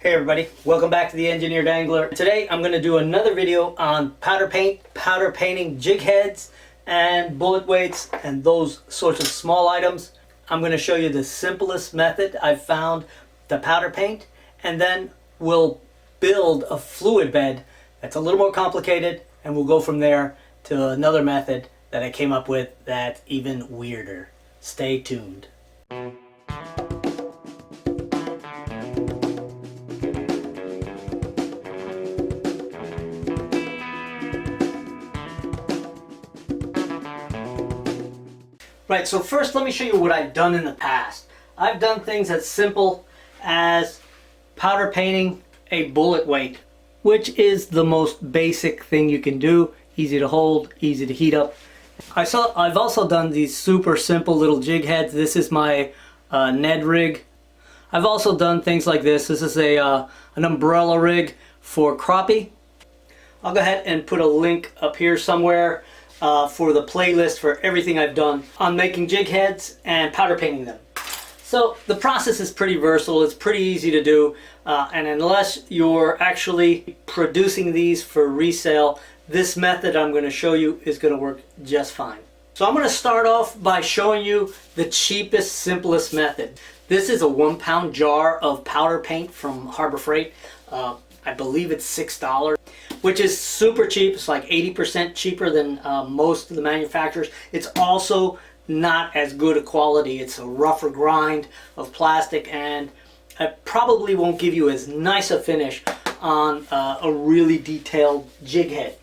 Hey everybody, welcome back to the Engineered Angler. Today I'm going to do another video on powder painting jig heads and bullet weights and those sorts of small items. I'm going to show you the simplest method I've found to powder paint, and then we'll build a fluid bed that's a little more complicated, and we'll go from there to another method that I came up with that's even weirder. Stay tuned. Right, so first let me show you what I've done in the past. I've done things as simple as powder painting a bullet weight, which is the most basic thing you can do. Easy to hold, easy to heat up. I've also done these super simple little jig heads. This is my Ned rig. I've also done things like this. This is an umbrella rig for crappie. I'll go ahead and put a link up here somewhere for the playlist for everything I've done on making jig heads and powder painting them. So the process is pretty versatile, it's pretty easy to do, and unless you're actually producing these for resale, this method I'm going to show you is going to work just fine. So I'm going to start off by showing you the cheapest, simplest method. This is a 1 pound jar of powder paint from Harbor Freight. I believe it's $6, which is super cheap. It's like 80% cheaper than most of the manufacturers. It's also not as good a quality. It's a rougher grind of plastic, and it probably won't give you as nice a finish on a really detailed jig head.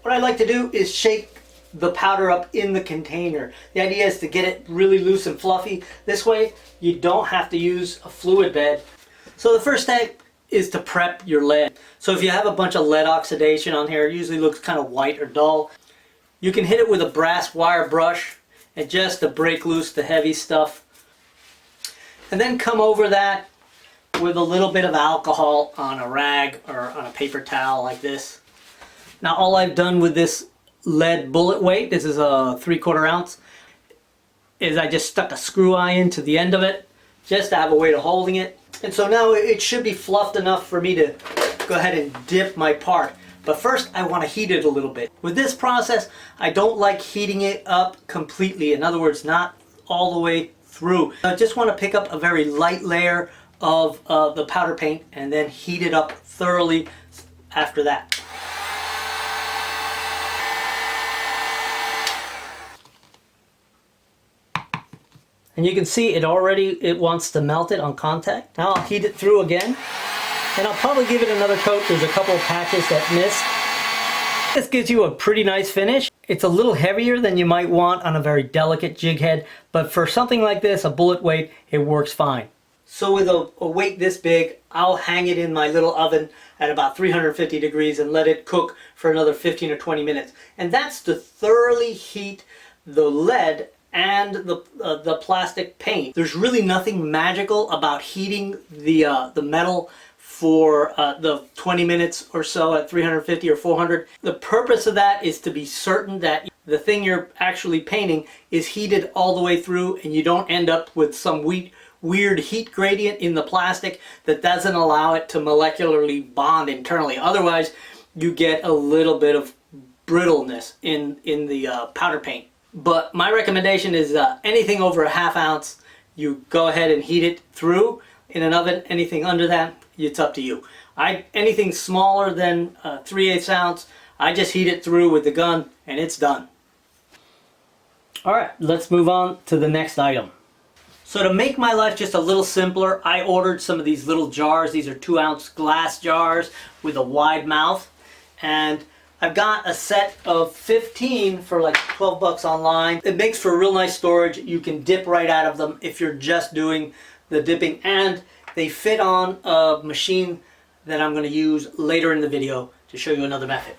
What I like to do is shake the powder up in the container. The idea is to get it really loose and fluffy. This way you don't have to use a fluid bed. So the first step is to prep your lead. So if you have a bunch of lead oxidation on here, it usually looks kind of white or dull. You can hit it with a brass wire brush and just to break loose the heavy stuff. And then come over that with a little bit of alcohol on a rag or on a paper towel like this. Now all I've done with this lead bullet weight, this is a 3/4 ounce, is I just stuck a screw eye into the end of it just to have a way of holding it. And so now it should be fluffed enough for me to go ahead and dip my part. But first I want to heat it a little bit. With this process, I don't like heating it up completely. In other words, not all the way through. I just want to pick up a very light layer of the powder paint and then heat it up thoroughly after that. And you can see it wants to melt it on contact. Now I'll heat it through again, and I'll probably give it another coat. There's a couple of patches that missed. This gives you a pretty nice finish. It's a little heavier than you might want on a very delicate jig head, but for something like this, a bullet weight, it works fine. So with a weight this big, I'll hang it in my little oven at about 350 degrees and let it cook for another 15 or 20 minutes. And that's to thoroughly heat the lead and the plastic paint. There's really nothing magical about heating the metal for the 20 minutes or so at 350 or 400. The purpose of that is to be certain that the thing you're actually painting is heated all the way through, and you don't end up with some weird heat gradient in the plastic that doesn't allow it to molecularly bond internally. Otherwise, you get a little bit of brittleness in the powder paint. But my recommendation is anything over a 1/2 ounce, you go ahead and heat it through in an oven. Anything under that, it's up to you. Anything smaller than 3/8 ounce, I just heat it through with the gun and it's done. Alright, let's move on to the next item. So to make my life just a little simpler, I ordered some of these little jars. These are 2-ounce glass jars with a wide mouth, and I've got a set of 15 for like 12 bucks online. It makes for real nice storage. You can dip right out of them if you're just doing the dipping, and they fit on a machine that I'm going to use later in the video to show you another method.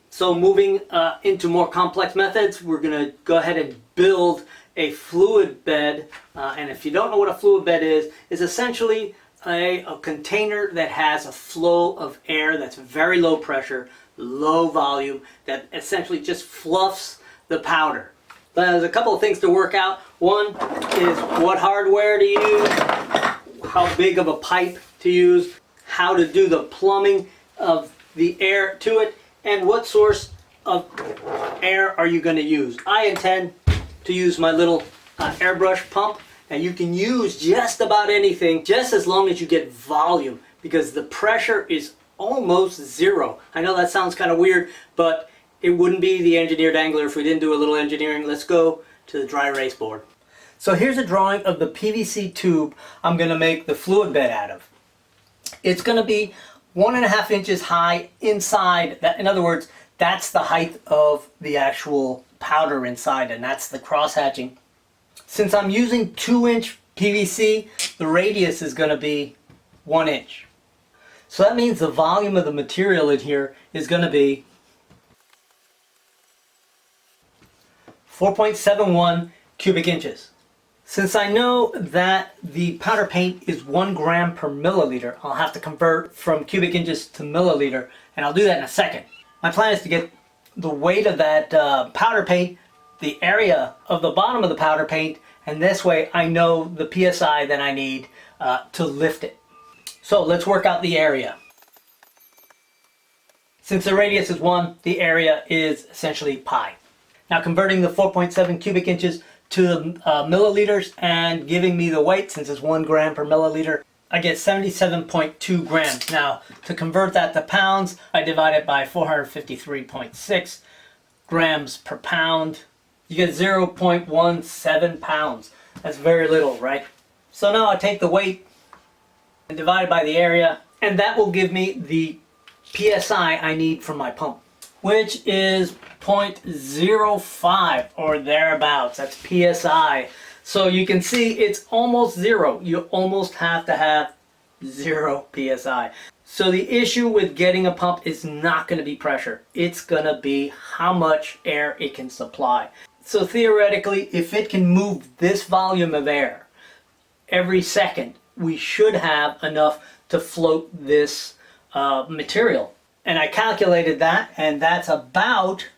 So moving into more complex methods, we're going to go ahead and build a fluid bed. And if you don't know what a fluid bed is essentially a container that has a flow of air that's very low pressure, low volume, that essentially just fluffs the powder. There's a couple of things to work out. One is what hardware to use, how big of a pipe to use, how to do the plumbing of the air to it and what source of air are you going to use. I intend to use my little airbrush pump, and you can use just about anything just as long as you get volume, because the pressure is almost zero. I know that sounds kind of weird, but it wouldn't be the engineered angler if we didn't do a little engineering. Let's go to the dry erase board. So here's a drawing of the PVC tube I'm going to make the fluid bed out of. It's going to be 1.5 inches high inside. In other words, that's the height of the actual powder inside, and that's the cross hatching. Since I'm using 2-inch PVC, the radius is going to be 1 inch. So that means the volume of the material in here is going to be 4.71 cubic inches. Since I know that the powder paint is 1 gram per milliliter, I'll have to convert from cubic inches to milliliter, and I'll do that in a second. My plan is to get the weight of that powder paint, the area of the bottom of the powder paint, and this way I know the PSI that I need to lift it. So let's work out the area. Since the radius is 1, the area is essentially pi. Now converting the 4.7 cubic inches to milliliters and giving me the weight, since it's 1 gram per milliliter, I get 77.2 grams. Now to convert that to pounds, I divide it by 453.6 grams per pound. You get 0.17 pounds. That's very little, right? So now I take the weight and divide it by the area, and that will give me the PSI I need for my pump, which is 0.05 or thereabouts. That's PSI. So you can see it's almost zero. You almost have to have 0 PSI. So the issue with getting a pump is not going to be pressure. It's going to be how much air it can supply. So theoretically, if it can move this volume of air every second, we should have enough to float this material. And I calculated that, and that's about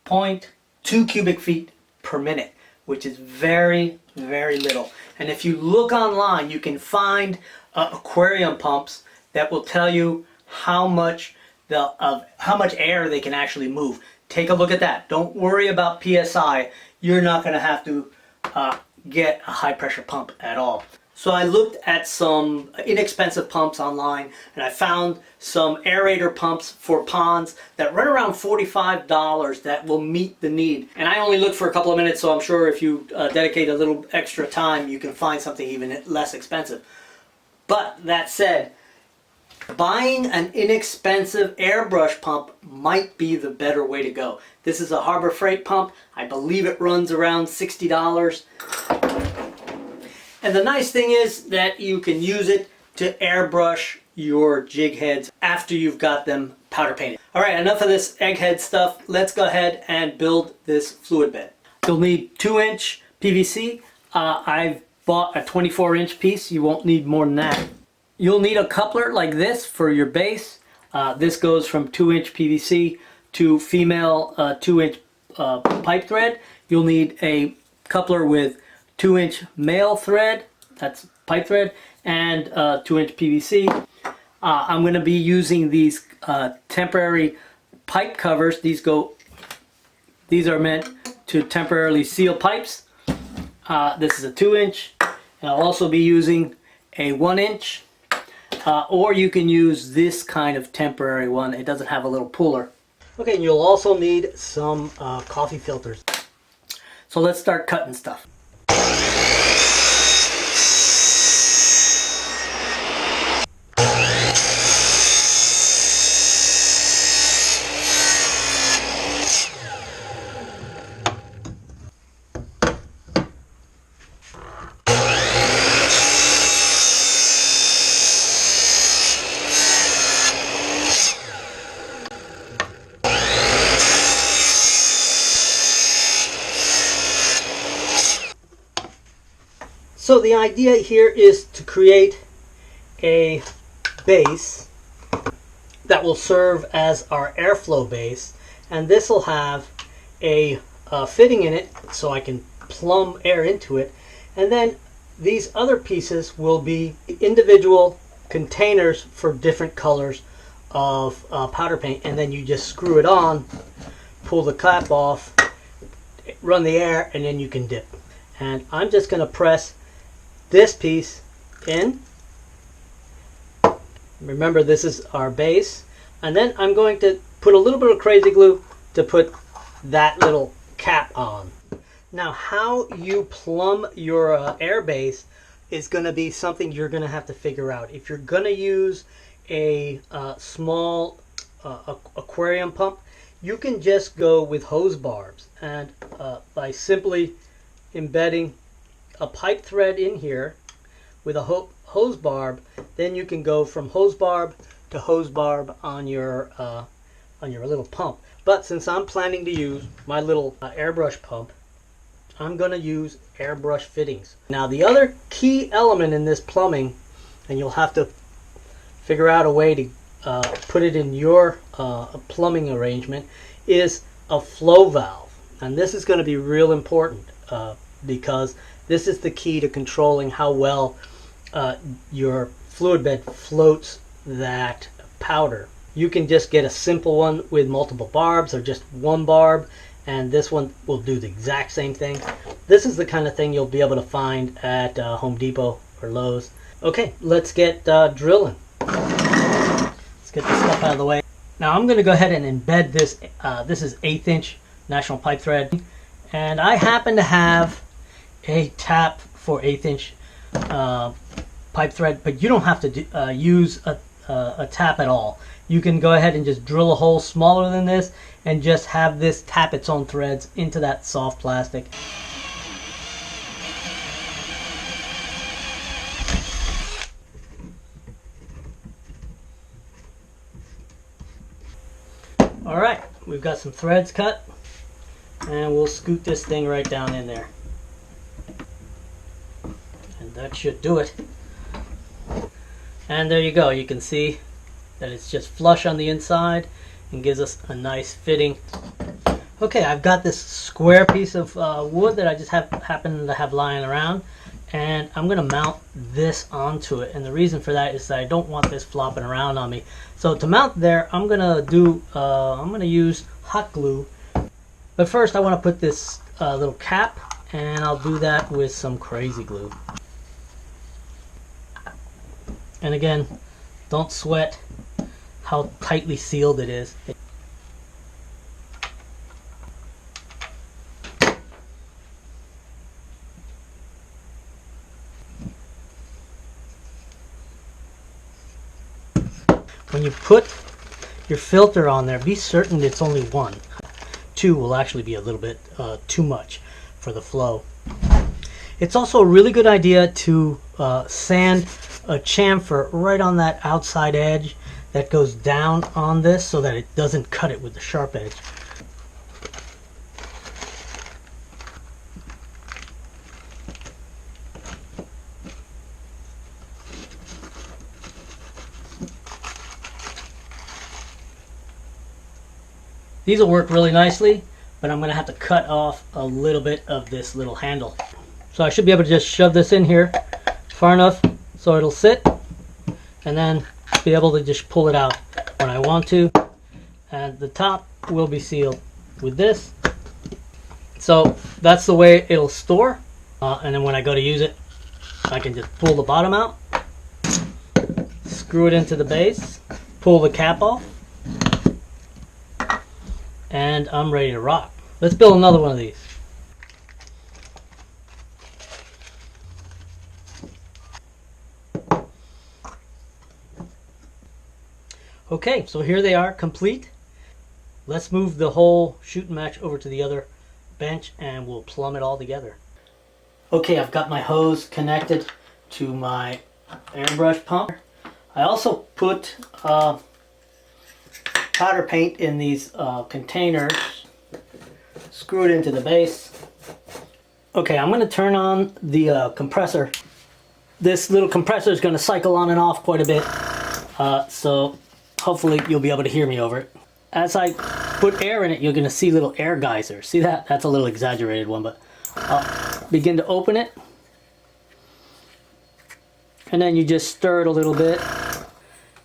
0.2 cubic feet per minute, which is very, very little. And if you look online, you can find aquarium pumps that will tell you how much air they can actually move. Take a look at that. Don't worry about PSI. You're not going to have to get a high pressure pump at all. So I looked at some inexpensive pumps online, and I found some aerator pumps for ponds that run around $45 that will meet the need. And I only looked for a couple of minutes, so I'm sure if you dedicate a little extra time, you can find something even less expensive. But that said, buying an inexpensive airbrush pump might be the better way to go. This is a Harbor Freight pump. I believe it runs around $60. And the nice thing is that you can use it to airbrush your jig heads after you've got them powder painted. All right, enough of this egghead stuff. Let's go ahead and build this fluid bed. You'll need 2-inch PVC. I've bought a 24-inch piece. You won't need more than that. You'll need a coupler like this for your base. This goes from 2-inch PVC to female 2-inch pipe thread. You'll need a coupler with 2-inch male thread, that's pipe thread, and 2-inch PVC. I'm going to be using these temporary pipe covers. These are meant to temporarily seal pipes. This is a 2-inch, and I'll also be using a 1-inch, or you can use this kind of temporary one. It doesn't have a little puller. Okay, and you'll also need some coffee filters. So let's start cutting stuff. So the idea here is to create a base that will serve as our airflow base, and this will have a fitting in it so I can plumb air into it, and then these other pieces will be individual containers for different colors of powder paint, and then you just screw it on, pull the cap off, run the air, and then you can dip. And I'm just going to press this piece in. Remember, this is our base. And then I'm going to put a little bit of crazy glue to put that little cap on. Now, how you plumb your air base is going to be something you're going to have to figure out. If you're going to use a small aquarium pump, you can just go with hose barbs, and by simply embedding a pipe thread in here with a hose barb, then you can go from hose barb to hose barb on your little pump. But since I'm planning to use my little airbrush pump, I'm going to use airbrush fittings. Now, the other key element in this plumbing, and you'll have to figure out a way to put it in your plumbing arrangement, is a flow valve. And this is going to be real important because this is the key to controlling how well your fluid bed floats that powder. You can just get a simple one with multiple barbs or just one barb, and this one will do the exact same thing. This is the kind of thing you'll be able to find at Home Depot or Lowe's. Okay, let's get drilling. Let's get this stuff out of the way. Now I'm going to go ahead and embed this. This is 1/8 inch national pipe thread, and I happen to have a tap for 1/8 inch pipe thread, but you don't have to use a tap at all. You can go ahead and just drill a hole smaller than this and just have this tap its own threads into that soft plastic. Alright, we've got some threads cut, and we'll scoot this thing right down in there. And that should do it. And there you go. You can see that it's just flush on the inside and gives us a nice fitting. Okay, I've got this square piece of wood that I just happen to have lying around, and I'm going to mount this onto it. And the reason for that is that I don't want this flopping around on me. So to mount there, I'm going to use hot glue. But first I want to put this little cap, and I'll do that with some crazy glue. And again, don't sweat how tightly sealed it is. When you put your filter on there, be certain it's only one. Two will actually be a little bit too much for the flow. It's also a really good idea to sand a chamfer right on that outside edge that goes down on this so that it doesn't cut it with the sharp edge. These will work really nicely, but I'm going to have to cut off a little bit of this little handle. So I should be able to just shove this in here far enough so it'll sit, and then be able to just pull it out when I want to. And the top will be sealed with this. So that's the way it'll store. And then when I go to use it, I can just pull the bottom out, screw it into the base, pull the cap off, and I'm ready to rock. Let's build another one of these. Okay, so here they are, complete. Let's move the whole shoot and match over to the other bench and we'll plumb it all together. Okay, I've got my hose connected to my airbrush pump. I also put powder paint in these containers, screw it into the base. Okay, I'm going to turn on the compressor. This little compressor is going to cycle on and off quite a bit, so hopefully you'll be able to hear me over it. As I put air in it, you're going to see little air geysers. See that? That's a little exaggerated one, but I'll begin to open it. and then you just stir it a little bit.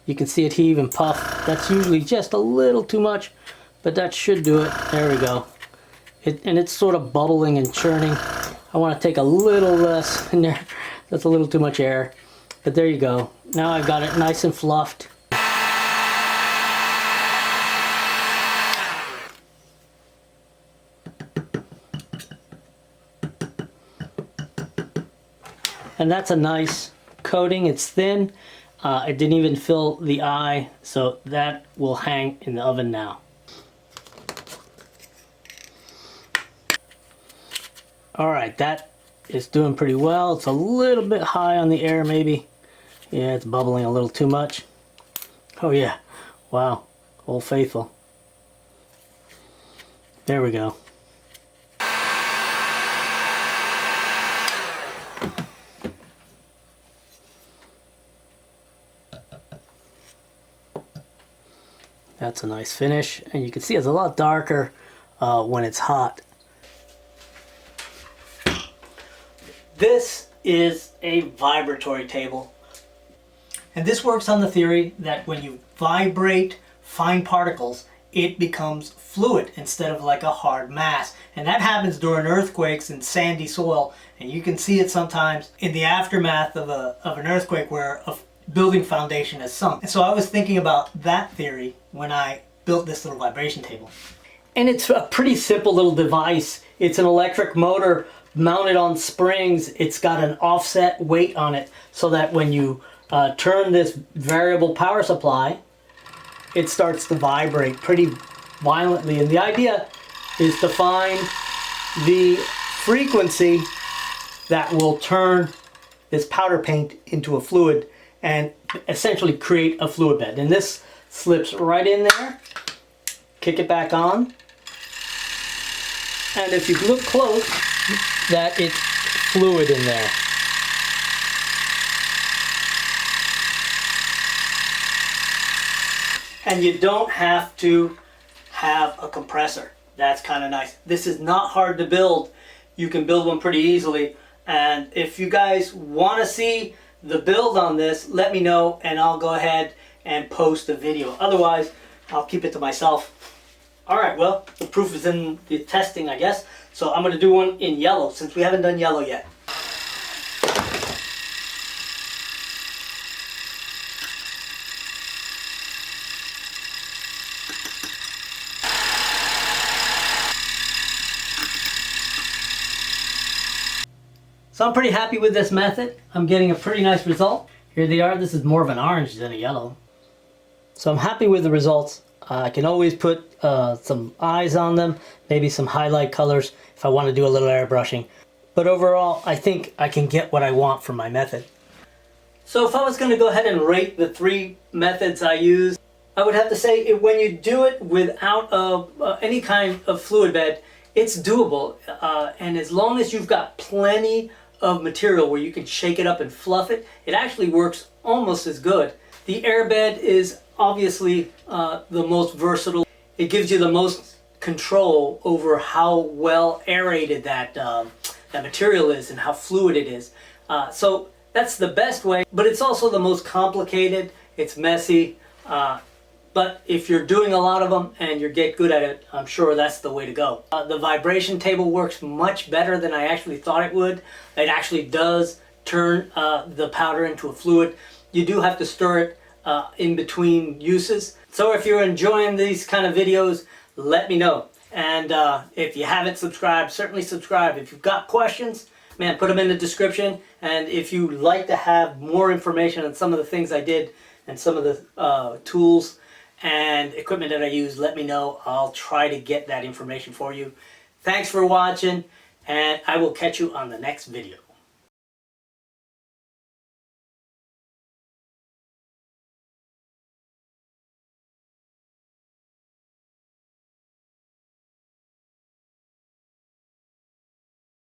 You can see it heave and puff. That's usually just a little too much, but that should do it. There we go. And it's sort of bubbling and churning. I want to take a little less in there. That's a little too much air. But there you go. Now I've got it nice and fluffed. And that's a nice coating. It's thin. It didn't even fill the eye, so that will hang in the oven now. Alright, that is doing pretty well. It's a little bit high on the air maybe. Yeah, it's bubbling a little too much. Oh yeah, wow, Old Faithful. There we go. That's a nice finish, and you can see it's a lot darker when it's hot. This is a vibratory table, and this works on the theory that when you vibrate fine particles, it becomes fluid instead of like a hard mass. And that happens during earthquakes in sandy soil, and you can see it sometimes in the aftermath of an earthquake where a building foundation has sunk. And so I was thinking about that theory when I built this little vibration table. And it's a pretty simple little device. It's an electric motor mounted on springs. It's got an offset weight on it so that when you turn this variable power supply, it starts to vibrate pretty violently. And the idea is to find the frequency that will turn this powder paint into a fluid and essentially create a fluid bed. And this slips right in there. Kick it back on. And if you look close, that it's fluid in there. And you don't have to have a compressor. That's kind of nice. This is not hard to build. You can build one pretty easily. And if you guys want to see the build on this, let me know and I'll go ahead and post a video. Otherwise, I'll keep it to myself. Alright, well, the proof is in the testing, I guess. So I'm going to do one in yellow since we haven't done yellow yet. So I'm pretty happy with this method. I'm getting a pretty nice result. Here they are. This is more of an orange than a yellow. So I'm happy with the results. I can always put some eyes on them, maybe some highlight colors if I want to do a little airbrushing. But overall, I think I can get what I want from my method. So if I was going to go ahead and rate the 3 methods I use, I would have to say when you do it without any kind of fluid bed, it's doable. And as long as you've got plenty of material where you can shake it up and fluff it, it actually works almost as good. The airbed is obviously the most versatile. It gives you the most control over how well aerated that material is and how fluid it is. So that's the best way, but it's also the most complicated. It's messy. But if you're doing a lot of them and you get good at it, I'm sure that's the way to go. The vibration table works much better than I actually thought it would. It actually does turn the powder into a fluid. You do have to stir it in between uses. So if you're enjoying these kind of videos, let me know. And if you haven't subscribed, certainly subscribe. If you've got questions, man, put them in the description. And if you'd like to have more information on some of the things I did and some of the tools and equipment that I use, let me know. I'll try to get that information for you. Thanks for watching, and I will catch you on the next video.